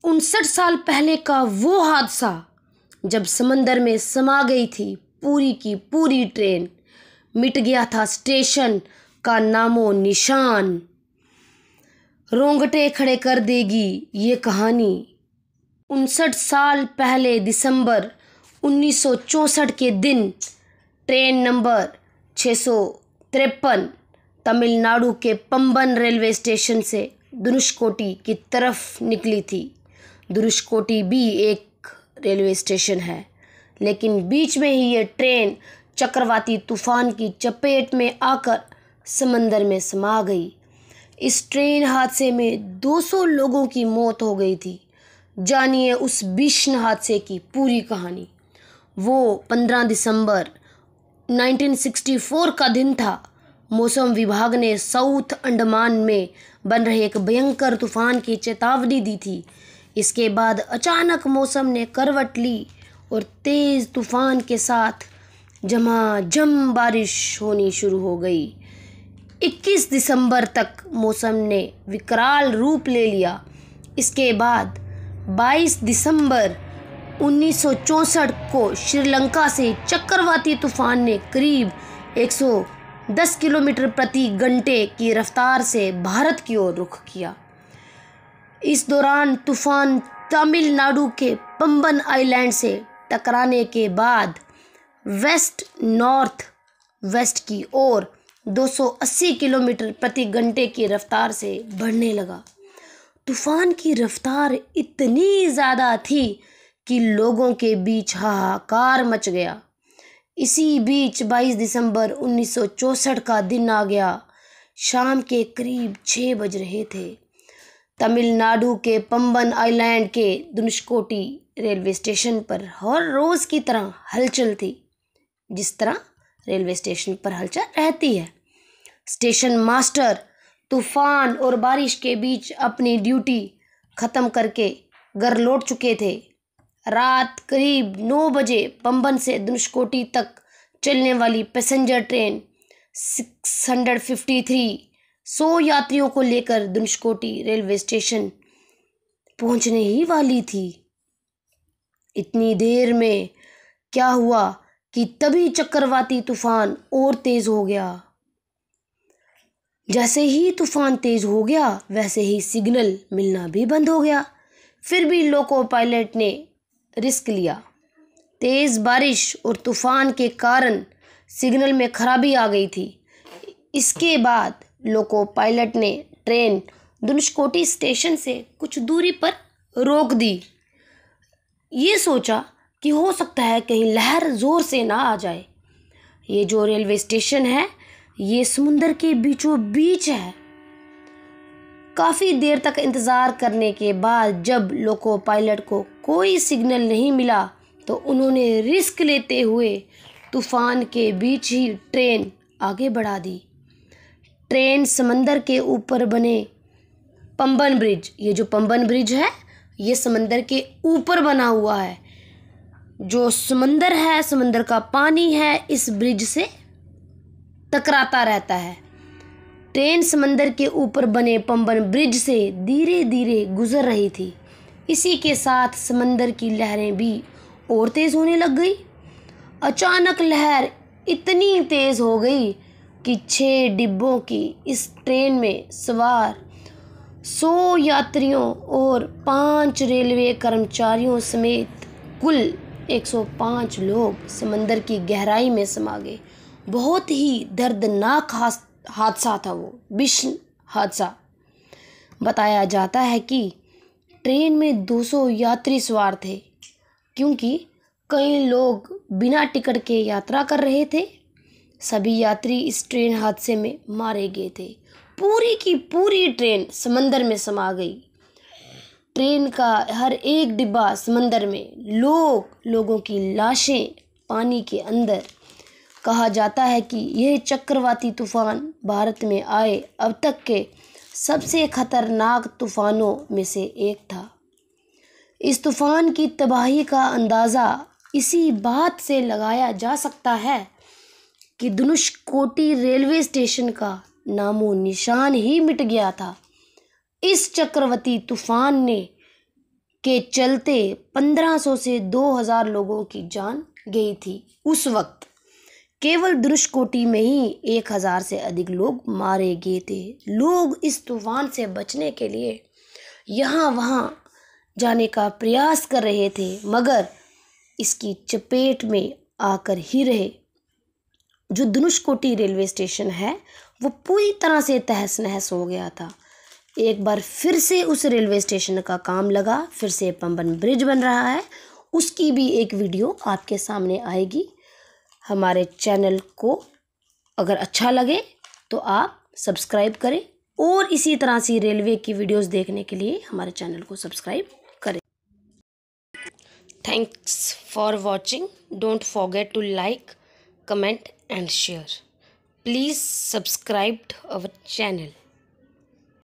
59 साल पहले का वो हादसा जब समंदर में समा गई थी पूरी की पूरी ट्रेन, मिट गया था स्टेशन का नामो निशान। रोंगटे खड़े कर देगी ये कहानी। 59 साल पहले दिसंबर 1964 के दिन ट्रेन नंबर 653 तमिलनाडु के पंबन रेलवे स्टेशन से धनुषकोटी की तरफ निकली थी। धनुषकोटी भी एक रेलवे स्टेशन है, लेकिन बीच में ही ये ट्रेन चक्रवाती तूफान की चपेट में आकर समंदर में समा गई। इस ट्रेन हादसे में 200 लोगों की मौत हो गई थी। जानिए उस भीषण हादसे की पूरी कहानी। वो 15 दिसंबर 1964 का दिन था। मौसम विभाग ने साउथ अंडमान में बन रहे एक भयंकर तूफान की चेतावनी दी थी। इसके बाद अचानक मौसम ने करवट ली और तेज़ तूफान के साथ झमाझम बारिश होनी शुरू हो गई। 21 दिसंबर तक मौसम ने विकराल रूप ले लिया। इसके बाद 22 दिसंबर 1964 को श्रीलंका से चक्रवाती तूफान ने करीब 110 किलोमीटर प्रति घंटे की रफ्तार से भारत की ओर रुख किया। इस दौरान तूफान तमिलनाडु के पंबन आइलैंड से टकराने के बाद वेस्ट नॉर्थ वेस्ट की ओर 280 किलोमीटर प्रति घंटे की रफ्तार से बढ़ने लगा। तूफान की रफ्तार इतनी ज़्यादा थी कि लोगों के बीच हाहाकार मच गया। इसी बीच 22 दिसंबर 1964 का दिन आ गया। शाम के करीब 6 बज रहे थे। तमिलनाडु के पंबन आइलैंड के धनुषकोटी रेलवे स्टेशन पर हर रोज़ की तरह हलचल थी, जिस तरह रेलवे स्टेशन पर हलचल रहती है। स्टेशन मास्टर तूफान और बारिश के बीच अपनी ड्यूटी ख़त्म करके घर लौट चुके थे। रात करीब 9 बजे पंबन से धनुषकोटी तक चलने वाली पैसेंजर ट्रेन 653 100 यात्रियों को लेकर धनुषकोटी रेलवे स्टेशन पहुंचने ही वाली थी। इतनी देर में क्या हुआ कि तभी चक्रवाती तूफान और तेज़ हो गया। जैसे ही तूफान तेज़ हो गया वैसे ही सिग्नल मिलना भी बंद हो गया। फिर भी लोको पायलट ने रिस्क लिया। तेज़ बारिश और तूफान के कारण सिग्नल में खराबी आ गई थी। इसके बाद लोको पायलट ने ट्रेन धनुषकोटी स्टेशन से कुछ दूरी पर रोक दी। ये सोचा कि हो सकता है कहीं लहर ज़ोर से ना आ जाए। ये जो रेलवे स्टेशन है ये समुंदर के बीचों बीच है। काफ़ी देर तक इंतज़ार करने के बाद जब लोको पायलट को कोई सिग्नल नहीं मिला तो उन्होंने रिस्क लेते हुए तूफान के बीच ही ट्रेन आगे बढ़ा दी। ट्रेन समंदर के ऊपर बने पंबन ब्रिज, ये जो पंबन ब्रिज है ये समंदर के ऊपर बना हुआ है। जो समंदर है, समंदर का पानी है, इस ब्रिज से टकराता रहता है। ट्रेन समंदर के ऊपर बने पंबन ब्रिज से धीरे धीरे गुजर रही थी। इसी के साथ समंदर की लहरें भी और तेज़ होने लग गई। अचानक लहर इतनी तेज़ हो गई कि 6 डिब्बों की इस ट्रेन में सवार 100 यात्रियों और 5 रेलवे कर्मचारियों समेत कुल 105 लोग समंदर की गहराई में समा गए। बहुत ही दर्दनाक हादसा था वो, भीषण हादसा। बताया जाता है कि ट्रेन में 200 यात्री सवार थे, क्योंकि कई लोग बिना टिकट के यात्रा कर रहे थे। सभी यात्री इस ट्रेन हादसे में मारे गए थे। पूरी की पूरी ट्रेन समंदर में समा गई। ट्रेन का हर एक डिब्बा समंदर में, लोगों की लाशें पानी के अंदर। कहा जाता है कि यह चक्रवाती तूफान भारत में आए अब तक के सबसे खतरनाक तूफानों में से एक था। इस तूफान की तबाही का अंदाज़ा इसी बात से लगाया जा सकता है कि धनुषकोटी रेलवे स्टेशन का नामो निशान ही मिट गया था। इस चक्रवाती तूफान ने के चलते 1500 से 2000 लोगों की जान गई थी। उस वक्त केवल धनुषकोटी में ही 1000 से अधिक लोग मारे गए थे। लोग इस तूफान से बचने के लिए यहाँ वहाँ जाने का प्रयास कर रहे थे, मगर इसकी चपेट में आकर ही रहे। जो धनुषकोटी रेलवे स्टेशन है वो पूरी तरह से तहस नहस हो गया था। एक बार फिर से उस रेलवे स्टेशन का काम लगा, फिर से पंबन ब्रिज बन रहा है। उसकी भी एक वीडियो आपके सामने आएगी। हमारे चैनल को अगर अच्छा लगे तो आप सब्सक्राइब करें और इसी तरह से रेलवे की वीडियोस देखने के लिए हमारे चैनल को सब्सक्राइब करें। Thanks for watching. Don't forget to like, comment and share. Please subscribe our channel.